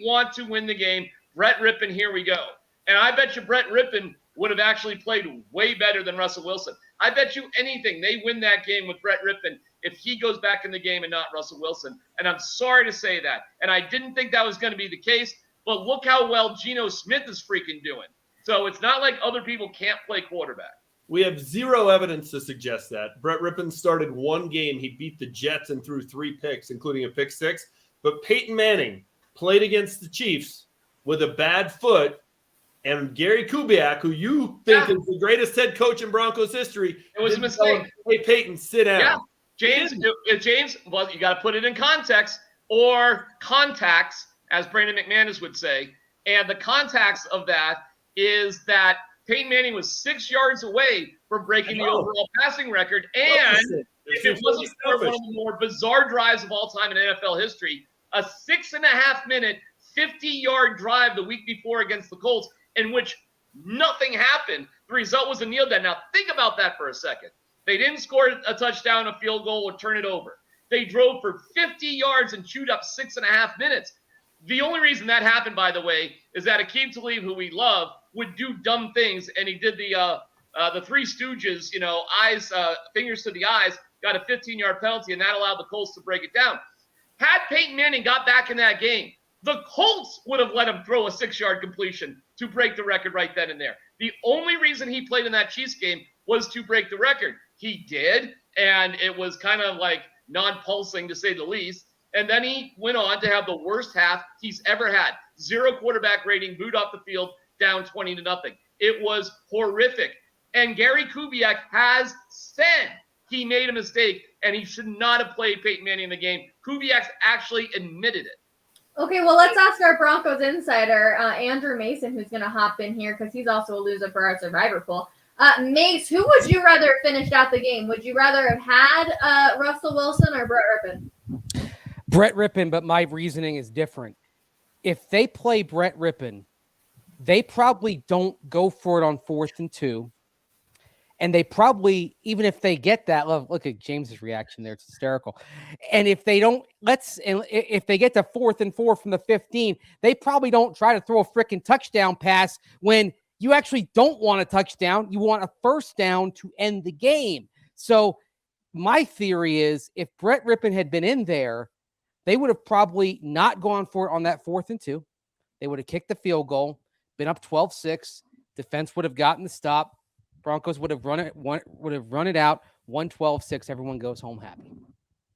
want to win the game. Brett Rypien, here we go. And I bet you Brett Rypien would have actually played way better than Russell Wilson. I bet you anything they win that game with Brett Rypien if he goes back in the game and not Russell Wilson. And I'm sorry to say that. And I didn't think that was going to be the case, but look how well Geno Smith is freaking doing. So it's not like other people can't play quarterback. We have zero evidence to suggest that. Brett Rypien started one game. He beat the Jets and threw 3 picks, including a pick 6. But Peyton Manning played against the Chiefs with a bad foot. And Gary Kubiak, who you think is the greatest head coach in Broncos history, it was a mistake. Hey, Peyton, sit down. Yeah, James. Well, you got to put it in context or contacts, as Brandon McManus would say. And the context of that is that Peyton Manning was 6 yards away from breaking the overall passing record. And if it wasn't for one of the more bizarre drives of all time in NFL history, a 6.5-minute, 50-yard drive the week before against the Colts, in which nothing happened. The result was a kneel down. Now, think about that for a second. They didn't score a touchdown, a field goal, or turn it over. They drove for 50 yards and chewed up 6.5 minutes. The only reason that happened, by the way, is that Akeem Talib, who we love, would do dumb things, and he did the Three Stooges, eyes, fingers to the eyes, got a 15-yard penalty, and that allowed the Colts to break it down. Had Peyton Manning got back in that game, the Colts would have let him throw a 6-yard completion to break the record right then and there. The only reason he played in that Chiefs game was to break the record. He did, and it was kind of like non-pulsing to say the least. And then he went on to have the worst half he's ever had. 0 quarterback rating, booed off the field, down 20-0. It was horrific. And Gary Kubiak has said he made a mistake, and he should not have played Peyton Manning in the game. Kubiak's actually admitted it. Okay, well, let's ask our Broncos insider, Andrew Mason, who's going to hop in here because he's also a loser for our Survivor pool. Mace, who would you rather finished out the game? Would you rather have had Russell Wilson or Brett Rypien? Brett Rypien, but my reasoning is different. If they play Brett Rypien, they probably don't go for it on 4th and 2. And they probably, even if they get that, look at James's reaction there. It's hysterical. And if they don't, if they get to 4th and 4 from the 15, they probably don't try to throw a freaking touchdown pass when you actually don't want a touchdown. You want a first down to end the game. So my theory is if Brett Rypien had been in there, they would have probably not gone for it on that 4th and 2. They would have kicked the field goal, been up 12-6. Defense would have gotten the stop. Broncos would have run it out 1-12-6. Everyone goes home happy.